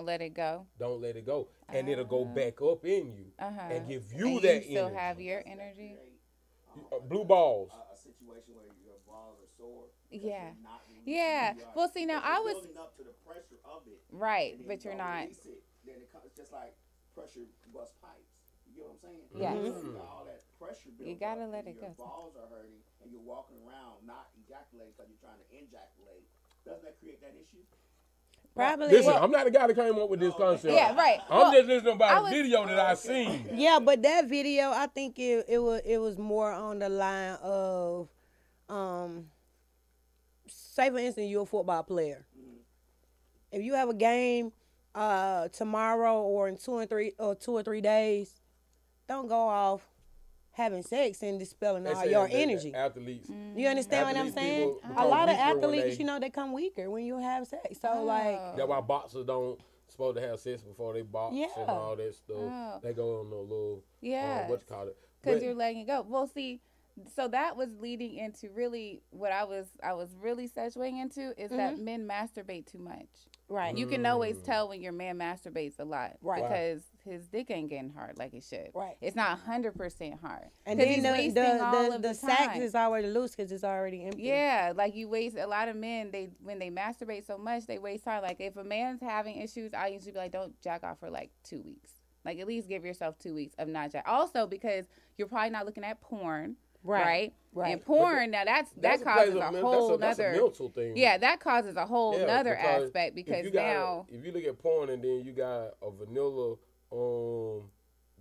let it go. Don't let it go, and it'll go back up in you and give you and that you still energy. have your energy. Blue balls. A situation where your balls are sore. Yeah. Yeah. Well, see, now I was building up to the pressure of it. Right, but you're not. Release it, then it's just like pressure bust pipes. You get what I'm saying? Yes. All that pressure builds You gotta up, let and it go. Your balls are hurting, and you're walking around not ejaculating because you're trying to ejaculate. Doesn't that create that issue? Probably. Listen, I'm not the guy that came up with this concept. Yeah, right. I'm just listening about a video that I seen. Yeah, but that video, I think it was more on the line of, say for instance, you're a football player. If you have a game tomorrow or in 2 or 3 days, don't go off having sex and dispelling all your energy. Athletes. You understand what I'm saying? A lot of athletes, they come weaker when you have sex. So like, that's why boxers don't supposed to have sex before they box Yeah. and all that stuff. They go on a little what you call it? Because you're letting it go. Well, see, so that was leading into really what I was really segueing into is that men masturbate too much. right. You can always tell when your man masturbates a lot, Right. Because his dick ain't getting hard like it should. Right. It's not 100% hard. And 'Cause then he's wasting all of the the sack time. is already loose because it's already empty. Yeah, like you waste a lot of men. When they masturbate so much, they waste time. Like if a man's having issues, I usually be like, don't jack off for like 2 weeks. Like at least give yourself 2 weeks of not jack. Also because you're probably not looking at porn, right? And porn that causes a whole that's nother a mental thing. Yeah, that causes a whole nother aspect because if now if you look at porn and then you got a vanilla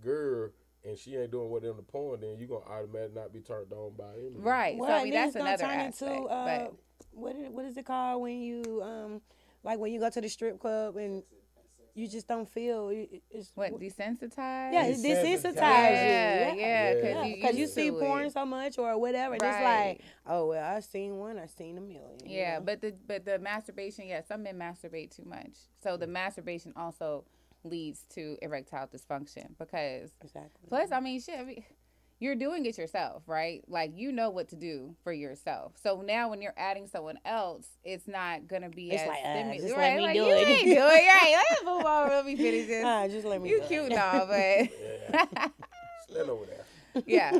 girl and she ain't doing what in the porn, then you gonna automatically not be turned on by it. Right. Well, so I mean that's it's gonna another turn aspect. into But what is it called when you like when you go to the strip club and you just don't feel it's what, desensitized? Yeah, it desensitizes you. Yeah, because you see porn so much or whatever. Right. It's like, oh well, I've seen one, I've seen a million. Yeah, you know? but the masturbation, some men masturbate too much. So the masturbation also leads to erectile dysfunction because plus, I mean, you're doing it yourself, right? Like you know what to do for yourself. So now when you're adding someone else, it's not gonna be it's as like, stimulating. just Right? let me Like, do you it. ain't do it right. Let's move on. Let me finish this. Just let me. You do cute it. and all, but Stand over there. yeah.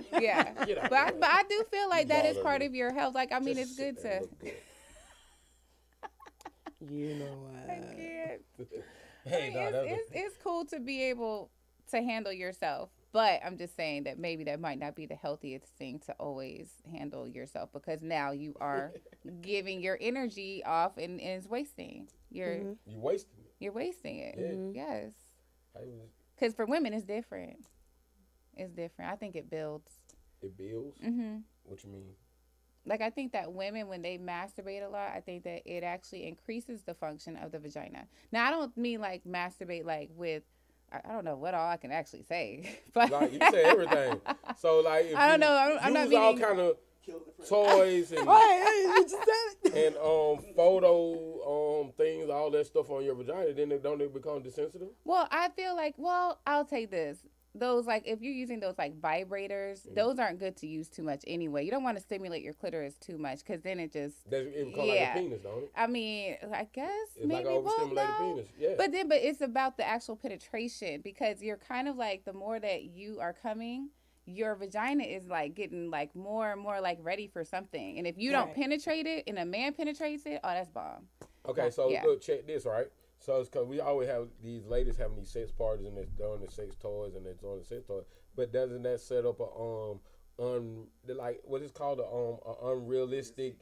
Get out But I do feel like that is bother part me. of your health. Like I mean, Just it's good sit there and to. look good. You know what? I can't. Hey, no, It's cool to be able to handle yourself, but I'm just saying that maybe that might not be the healthiest thing to always handle yourself because now you are giving your energy off and it's wasting. you wasting it. You're wasting it. Yeah. Yes. Because for women, it's different. It's different. I think it builds. It builds? What you mean? Like, I think that women, when they masturbate a lot, I think that it actually increases the function of the vagina. Now, I don't mean, like, masturbate, like, with, I don't know what all I can actually say. But like, you say everything. So, like, if I don't know. I'm not use all meaning... kind of toys and, and photo things, all that stuff on your vagina, then don't it become desensitive? Well, I feel like, I'll take this. Those, like, if you're using those, like, vibrators, those aren't good to use too much anyway. You don't want to stimulate your clitoris too much because then it just... It becomes like a penis, don't it? I mean, I guess it's maybe like an overstimulated penis. Yeah. But it's about the actual penetration because you're kind of like, the more that you are coming, your vagina is, like, getting, like, more and more, like, ready for something. And if you don't penetrate it and a man penetrates it, that's bomb. Okay, so look, check this, right? So it's because we always have these ladies having these sex parties and they're doing the sex toys and they're doing the sex toys. But doesn't that set up what is called an unrealistic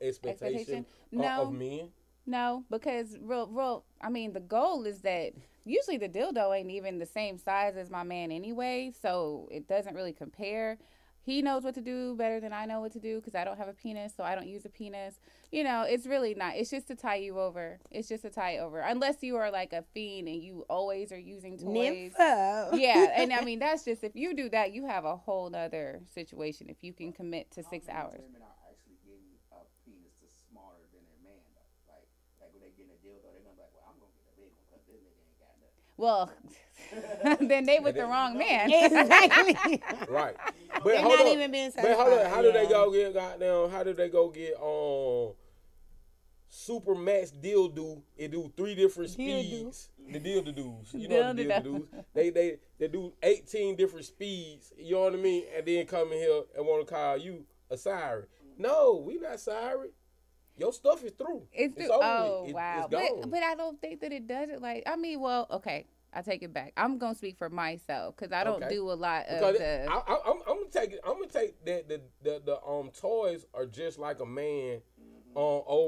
expectation of men? No, because I mean, the goal is that usually the dildo ain't even the same size as my man anyway, so it doesn't really compare. He knows what to do better than I know what to do because I don't have a penis, so I don't use a penis. You know, it's really not. It's just to tie you over. It's just to tie over. Unless you are like a fiend and you always are using toys. Nympho. Yeah, and I mean, that's just, if you do that, you have a whole nother situation if you can commit to 6 hours. Women are actually getting a penis that's smaller than their man, though. Like when they get a dildo, they're gonna be like, well, I'm gonna get a big one because this nigga ain't got nothing. Well, then they with the wrong man. Exactly. Right. But They're not even being satisfied. But hold on, how do they go get goddamn? How do they go get Super Max dildo? It do 3 different speeds. The dildos, you know the dildos. They do 18 different speeds. You know what I mean? And then come in here and want to call you a siren. No, we not siren. Your stuff is through. It's over. Oh, wow. It's gone. But I don't think that it does it like, I mean, well, okay. I take it back. I'm gonna speak for myself because I don't do a lot of the. I'm gonna take that the toys are just like a man over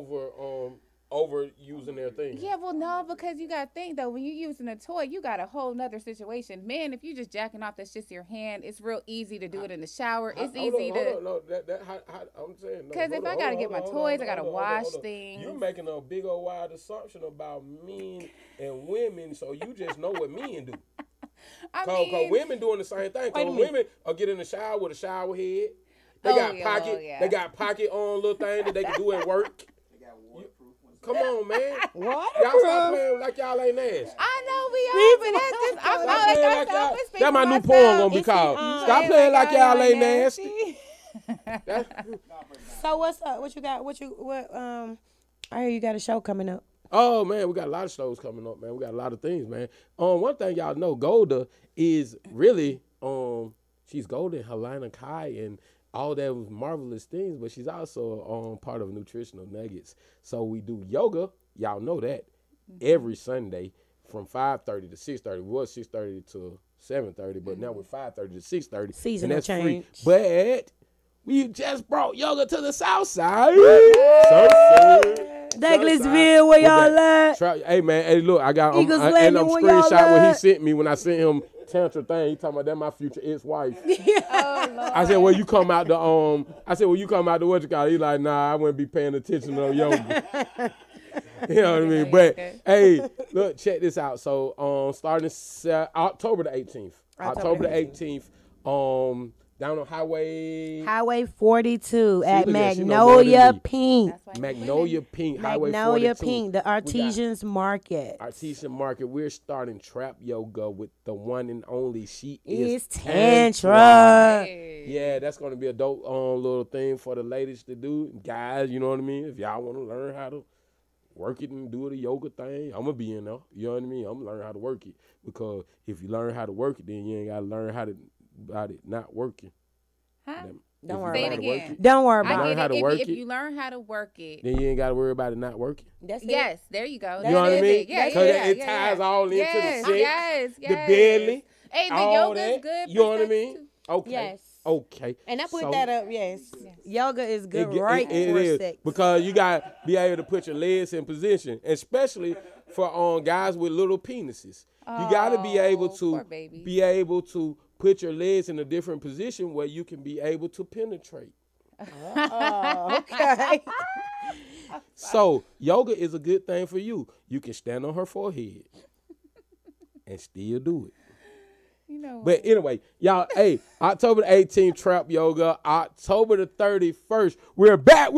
using their thing. Yeah, well, no, because you gotta think though, when you're using a toy, you got a whole nother situation. Man, if you just jacking off, that's just your hand. It's real easy to do it in the shower. It's easy to. No, I'm saying. Because if I gotta get my toys, I gotta wash things. You're making a big old wide assumption about men and women, so you just know what men do. Because women doing the same thing. Because women are getting in the shower with a shower head. They got pocket. Yeah. They got pocket on little thing that they can do at work. Come on, man. What? Y'all stop playing like y'all ain't nasty. I know we are, but that's just, I'm not like y'all. That's my new poem gonna be called. Stop playing like y'all ain't nasty. So what's up? What you got? I hear you got a show coming up. Oh man, we got a lot of shows coming up, man. We got a lot of things, man. One thing y'all know, Golda is really she's Golda and Helena Kai and all those marvelous things, but she's also part of Nutritional Nuggets. So we do yoga, y'all know that, every Sunday from 5:30 to 6:30. It was 6:30 to 7:30, but now we're 5:30 to 6:30. Seasonal change. But we just brought yoga to the South Side. Douglasville, where y'all at? Hey man, hey look, I got Eagles and Landing, I'm where y'all screenshot what he at? sent me when I sent him Tantra thing. He talking about that my future ex-wife. Oh, Lord. I said, well, you come out the what you call it? He like, nah, I wouldn't be paying attention to yoga. You know what I mean? But hey, look, check this out. So starting October the 18th. October the 18th, down on Highway 42 at Magnolia Pink. Magnolia Pink, Highway 42. Magnolia Pink, the Artisans Market. Artisan Market. We're starting trap yoga with the one and only. She is Tantra. Yeah, that's going to be a dope little thing for the ladies to do. Guys, you know what I mean? If y'all want to learn how to work it and do the yoga thing, I'm going to be in there. You know what I mean? I'm going to learn how to work it. Because if you learn how to work it, then you ain't got to learn how to about it not working. Huh? Don't worry about it. Don't worry about it. If you learn how to work it, then you ain't got to worry about it not working. That's it. Yes, there you go. You know what I mean? Yeah, it ties all into the sex, yes. the belly. Hey, the yoga's good. You know what I mean? Okay. Yes. Okay. And I put that up, yes. Yoga is good for sex. Because you got to be able to put your legs in position, especially for guys with little penises. You got to be able to put your legs in a different position where you can be able to penetrate. Oh, okay. So yoga is a good thing for you. You can stand on her forehead and still do it. You know. But anyway, y'all, hey, October the 18th, Trap Yoga. October the 31st, we're back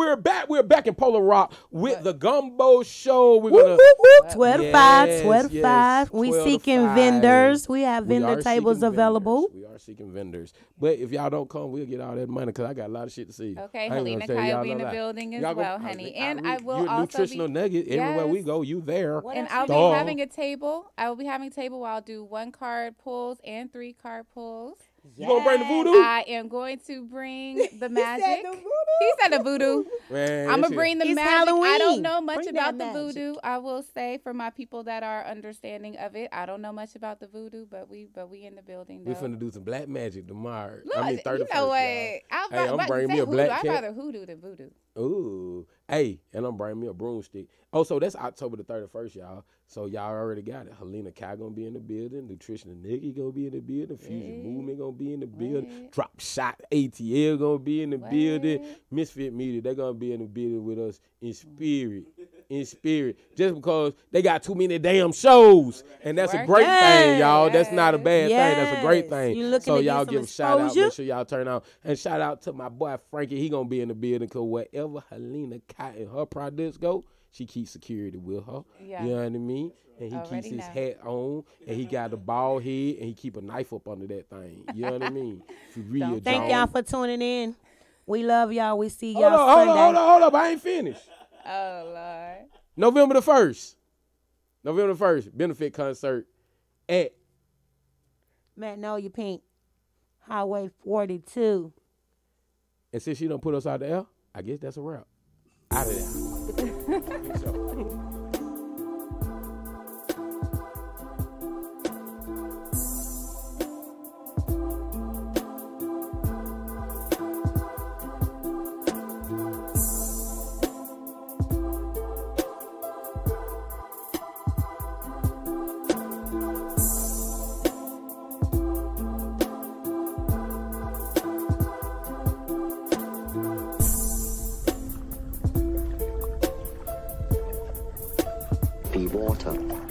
in Polar Rock with the Gumbo Show. We're going to 12 to 5. We seeking vendors. We have vendor tables available. We are seeking vendors. But if y'all don't come, we'll get all that money because I got a lot of shit to see. Okay, Helena Kai will be in the building as well, honey. And I will also Nutritional Nugget. Everywhere we go, you there. And I'll be having a table. I will be having a table where I'll do 1 card pulls and 3 card pulls. You gonna bring the voodoo? I am going to bring the magic. He said the voodoo. Man, I'm gonna bring the magic. Halloween. I don't know much about the voodoo. I will say for my people that are understanding of it, I don't know much about the voodoo, but we in the building. We're finna do some black magic tomorrow. Look, 31st. You know what? I'm bringing me a black cat. I'd rather hoodoo than voodoo. Ooh. Hey, and I'm bringing me a broomstick. Oh, so that's October the 31st, y'all. So y'all already got it. Helena Kai gonna be in the building. Nutritional Nikki gonna be in the building. Fusion Movement gonna be in the building. Drop Shot ATL gonna be in the building. Misfit Media, they gonna be in the building with us in spirit. In spirit. Just because they got too many damn shows. And that's a great thing, y'all. That's not a bad thing. That's a great thing. So y'all give a shout out. Make sure y'all turn out. And shout out to my boy Frankie. He gonna be in the building because wherever Helena Kai and her products go, she keeps security with her. Yeah. You know what I mean? And he keeps his hat on, and he got a bald head, and he keep a knife up under that thing. You know what I mean? For real, thank y'all for tuning in. We love y'all. We see y'all Sunday. Hold up. I ain't finished. Oh, Lord. November the 1st, benefit concert at Magnolia Pink, Highway 42. And since she don't put us out the air, I guess that's a wrap. Out of there. Water.